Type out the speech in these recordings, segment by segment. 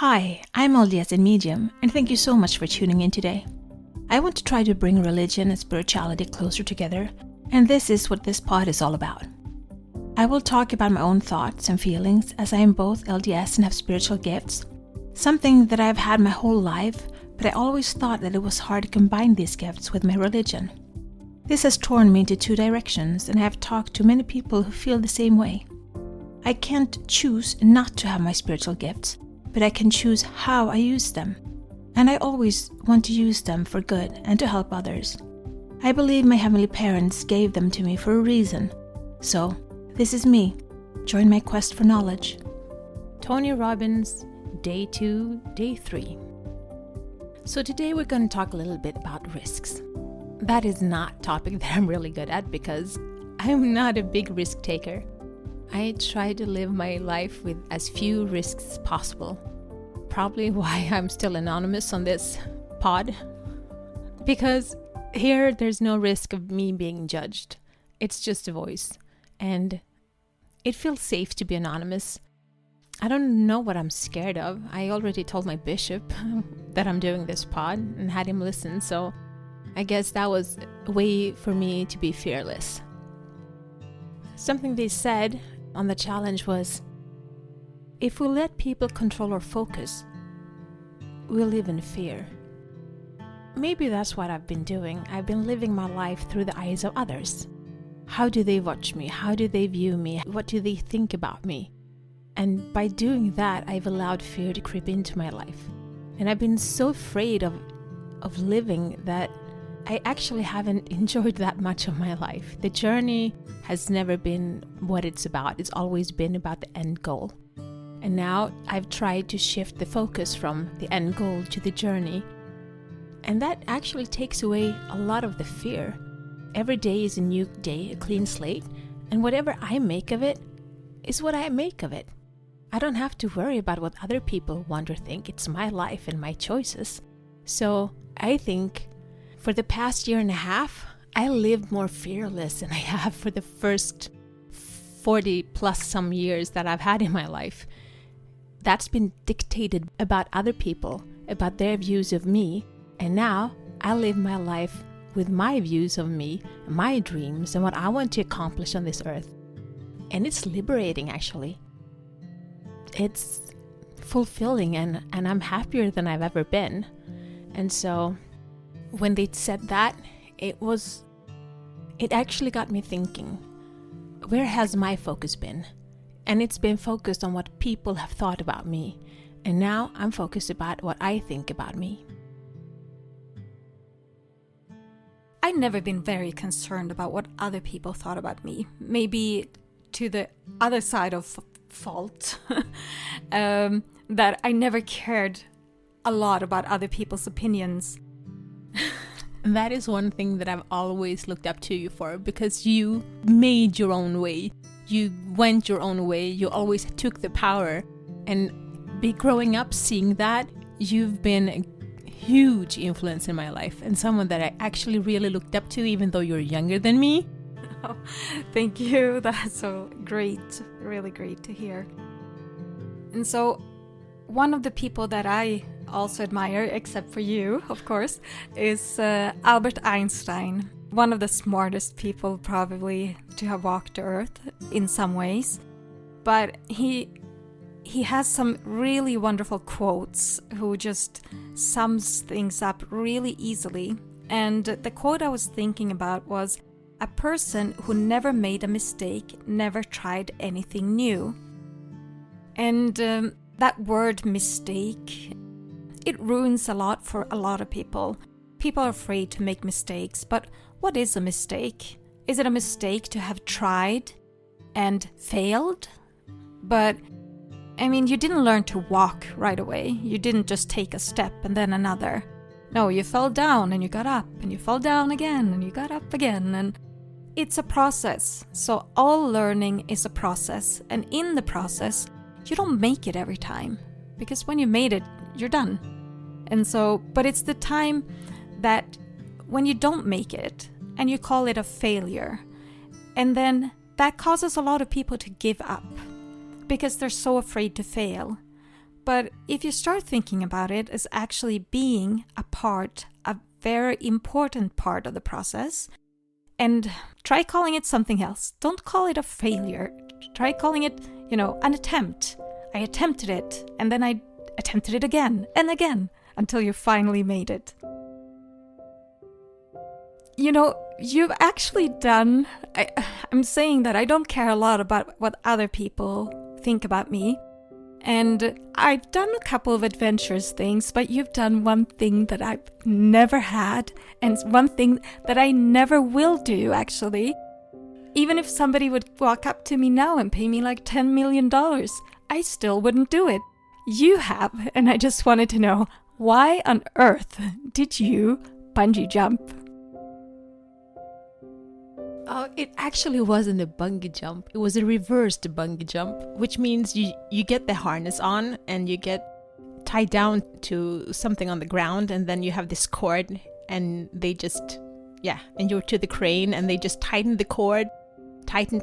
Hi, I'm LDS in Medium, and thank you so much for tuning in today. I want to try to bring religion and spirituality closer together, and this is what this pod is all about. I will talk about my own thoughts and feelings as I am both LDS and have spiritual gifts, something that I've had my whole life, but I always thought that it was hard to combine these gifts with my religion. This has torn me into two directions, and I have talked to many people who feel the same way. I can't choose not to have my spiritual gifts, but I can choose how I use them. And I always want to use them for good and to help others. I believe my heavenly parents gave them to me for a reason. So, this is me. Join my quest for knowledge. Tony Robbins, Day 2, Day 3. So today we're going to talk a little bit about risks. That is not a topic that I'm really good at because I'm not a big risk taker. I try to live my life with as few risks as possible. Probably why I'm still anonymous on this pod. Because here there's no risk of me being judged. It's just a voice. And it feels safe to be anonymous. I don't know what I'm scared of. I already told my bishop that I'm doing this pod and had him listen. So I guess that was a way for me to be fearless. Something they said on the challenge was, if we let people control our focus, we'll live in fear. Maybe that's what I've been doing. I've been living my life through the eyes of others. How do they watch me? How do they view me? What do they think about me? And by doing that, I've allowed fear to creep into my life. And I've been so afraid of living that I actually haven't enjoyed that much of my life. The journey has never been what it's about. It's always been about the end goal. And now I've tried to shift the focus from the end goal to the journey. And that actually takes away a lot of the fear. Every day is a new day, a clean slate. And whatever I make of it is what I make of it. I don't have to worry about what other people want or think. It's my life and my choices. So I think for the past year and a half, I lived more fearless than I have for the first 40 plus some years that I've had in my life. That's been dictated about other people, about their views of me. And now I live my life with my views of me, my dreams, and what I want to accomplish on this earth. And it's liberating, actually. It's fulfilling, and I'm happier than I've ever been. And so when they said that, it actually got me thinking, where has my focus been? And it's been focused on what people have thought about me. And now I'm focused about what I think about me. I've never been very concerned about what other people thought about me. Maybe to the other side of fault, that I never cared a lot about other people's opinions. That is one thing that I've always looked up to you for, because you made your own way. You went your own way. You always took the power. And growing up seeing that, you've been a huge influence in my life and someone that I actually really looked up to, even though you're younger than me. Oh, thank you. That's so great. Really great to hear. And so one of the people that I also admire, except for you, of course, is Albert Einstein. One of the smartest people probably to have walked the earth in some ways. But he has some really wonderful quotes who just sums things up really easily. And the quote I was thinking about was, a person who never made a mistake never tried anything new. And that word mistake, it ruins a lot for a lot of people. People are afraid to make mistakes, but what is a mistake? Is it a mistake to have tried and failed? But, I mean, you didn't learn to walk right away. You didn't just take a step and then another. No, you fell down and you got up, and you fell down again and you got up again, and it's a process. So all learning is a process, and in the process, you don't make it every time, because when you made it, you're done. And so, but it's the time that when you don't make it and you call it a failure, and then that causes a lot of people to give up because they're so afraid to fail. But if you start thinking about it as actually being a very important part of the process, and try calling it something else. Don't call it a failure. Try calling it, an attempt. I attempted it, and then I attempted it again and again until you finally made it. You've actually done... I'm saying that I don't care a lot about what other people think about me. And I've done a couple of adventurous things, but you've done one thing that I've never had, and one thing that I never will do, actually. Even if somebody would walk up to me now and pay me like $10 million, I still wouldn't do it. You have, and I just wanted to know, why on earth did you bungee jump? It actually wasn't a bungee jump. It was a reversed bungee jump, which means you get the harness on and you get tied down to something on the ground, and then you have this cord, and they just, and you're to the crane, and they just tighten the cord, tighten,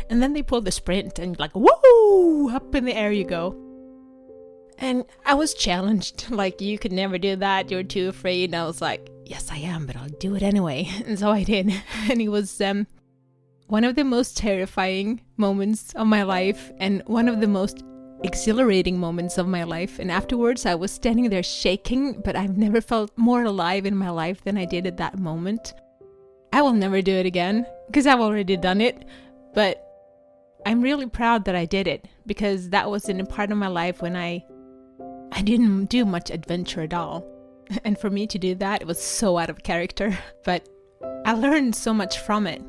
and then they pull the sprint, and like, woo, up in the air you go. And I was challenged, like, you could never do that, you're too afraid. And I was like, yes, I am, but I'll do it anyway. And so I did. And it was one of the most terrifying moments of my life, and one of the most exhilarating moments of my life. And afterwards, I was standing there shaking, but I've never felt more alive in my life than I did at that moment. I will never do it again, because I've already done it. But I'm really proud that I did it, because that was in a part of my life when I didn't do much adventure at all. And for me to do that, it was so out of character. But I learned so much from it.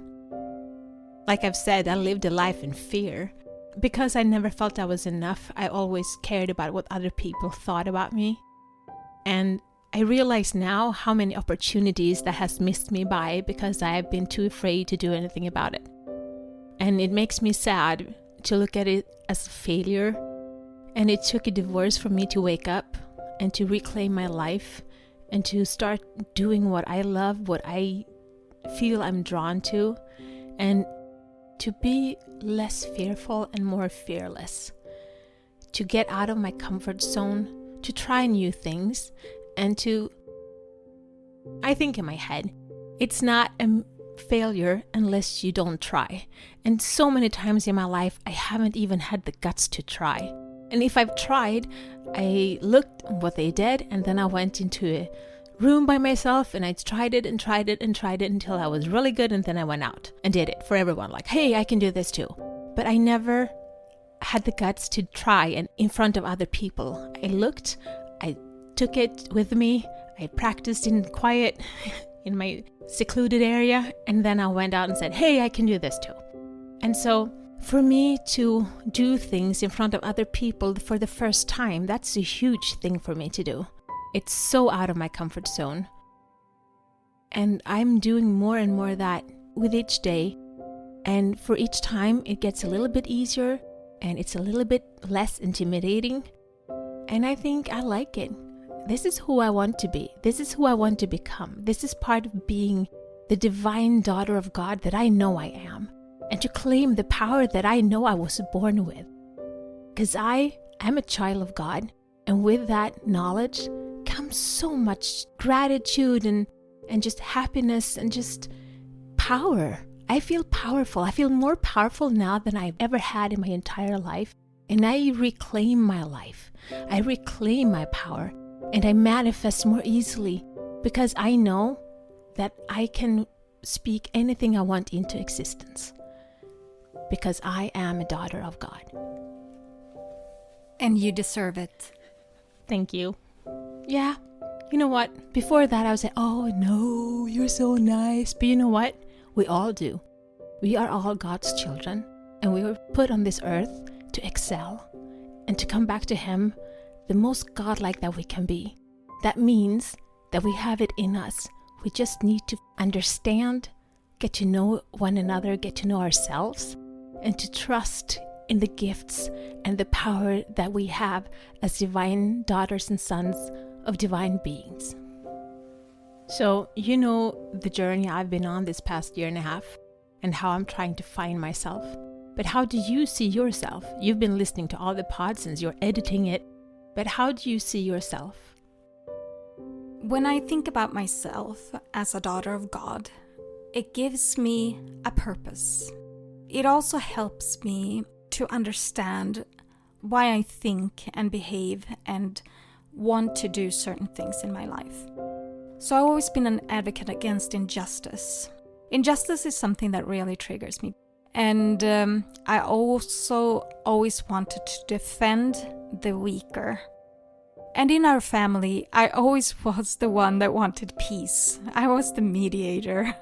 Like I've said, I lived a life in fear. Because I never felt I was enough, I always cared about what other people thought about me. And I realize now how many opportunities that has missed me by because I have been too afraid to do anything about it. And it makes me sad to look at it as a failure. And it took a divorce for me to wake up and to reclaim my life and to start doing what I love, what I feel I'm drawn to, and to be less fearful and more fearless. To get out of my comfort zone, to try new things, and I think in my head, it's not a failure unless you don't try. And so many times in my life, I haven't even had the guts to try. And if I've tried, I looked at what they did, and then I went into a room by myself, and I tried it until I was really good, and then I went out and did it for everyone. Like, hey, I can do this too. But I never had the guts to try and in front of other people. I looked, I took it with me, I practiced in quiet in my secluded area, and then I went out and said, hey, I can do this too. And so for me to do things in front of other people for the first time, that's a huge thing for me to do. It's so out of my comfort zone. And I'm doing more and more of that with each day. And for each time, it gets a little bit easier and it's a little bit less intimidating. And I think I like it. This is who I want to be. This is who I want to become. This is part of being the divine daughter of God that I know I am. And to claim the power that I know I was born with. Because I am a child of God. And with that knowledge comes so much gratitude and just happiness and just power. I feel powerful. I feel more powerful now than I've ever had in my entire life. And I reclaim my life. I reclaim my power. And I manifest more easily because I know that I can speak anything I want into existence. Because I am a daughter of God. And you deserve it. Thank you. Yeah, you know what? Before that I would say, oh no, you're so nice. But you know what? We all do. We are all God's children. And we were put on this earth to excel. And to come back to Him the most godlike that we can be. That means that we have it in us. We just need to understand, get to know one another, get to know ourselves, and to trust in the gifts and the power that we have as divine daughters and sons of divine beings. So, you know the journey I've been on this past year and a half, and how I'm trying to find myself. But how do you see yourself? You've been listening to all the pods since you're editing it, but how do you see yourself? When I think about myself as a daughter of God, it gives me a purpose. It also helps me to understand why I think and behave and want to do certain things in my life. So I've always been an advocate against injustice. Injustice is something that really triggers me. And I also always wanted to defend the weaker. And in our family, I always was the one that wanted peace. I was the mediator.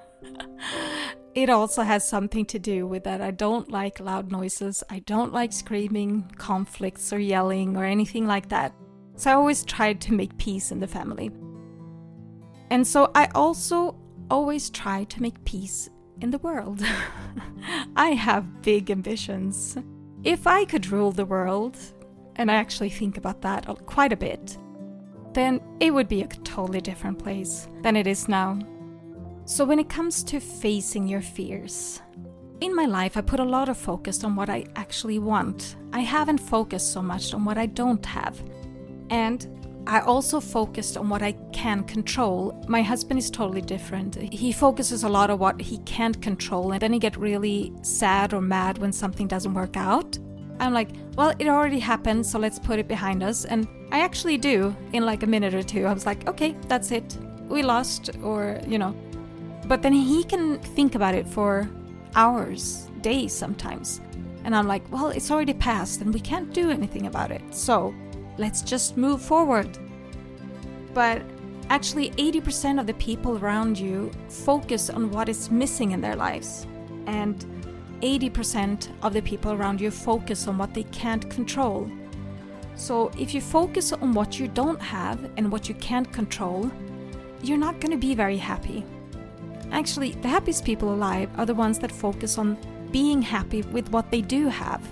It also has something to do with that. I don't like loud noises. I don't like screaming, conflicts, or yelling, or anything like that. So I always tried to make peace in the family. And so I also always try to make peace in the world. I have big ambitions. If I could rule the world, and I actually think about that quite a bit, then it would be a totally different place than it is now. So when it comes to facing your fears, in my life I put a lot of focus on what I actually want. I haven't focused so much on what I don't have. And I also focused on what I can control. My husband is totally different. He focuses a lot on what he can't control, and then he gets really sad or mad when something doesn't work out. I'm like, well, it already happened, so let's put it behind us. And I actually do in like a minute or two. I was like, okay, that's it. We lost, or, But then he can think about it for hours, days sometimes. And I'm like, well, it's already passed and we can't do anything about it. So let's just move forward. But actually 80% of the people around you focus on what is missing in their lives. And 80% of the people around you focus on what they can't control. So if you focus on what you don't have and what you can't control, you're not going to be very happy. Actually, the happiest people alive are the ones that focus on being happy with what they do have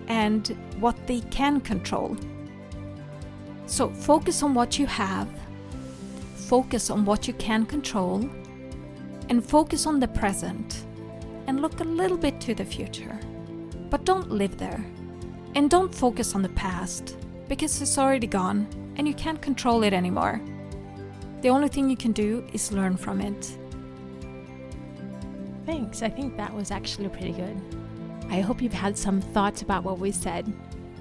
and what they can control. So focus on what you have, focus on what you can control, and focus on the present. And look a little bit to the future. But don't live there. And don't focus on the past, because it's already gone and you can't control it anymore. The only thing you can do is learn from it. Thanks. I think that was actually pretty good. I hope you've had some thoughts about what we said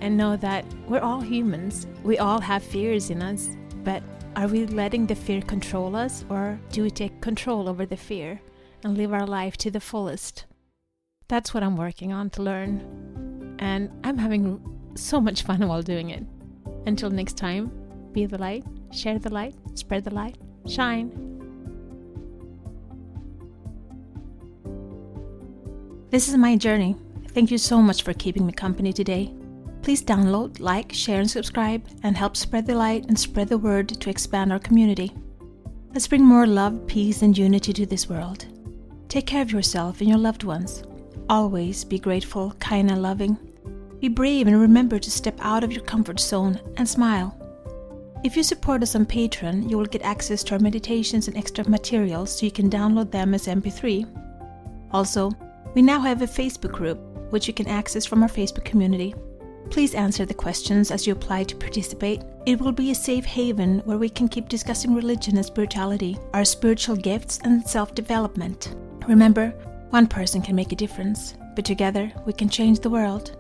and know that we're all humans. We all have fears in us, but are we letting the fear control us, or do we take control over the fear and live our life to the fullest? That's what I'm working on to learn. And I'm having so much fun while doing it. Until next time, be the light, share the light, spread the light, shine. This is my journey. Thank you so much for keeping me company today. Please download, like, share, and subscribe, and help spread the light and spread the word to expand our community. Let's bring more love, peace, and unity to this world. Take care of yourself and your loved ones. Always be grateful, kind, and loving. Be brave and remember to step out of your comfort zone and smile. If you support us on Patreon, you will get access to our meditations and extra materials so you can download them as MP3. Also, we now have a Facebook group, which you can access from our Facebook community. Please answer the questions as you apply to participate. It will be a safe haven where we can keep discussing religion and spirituality, our spiritual gifts, and self-development. Remember, one person can make a difference, but together we can change the world.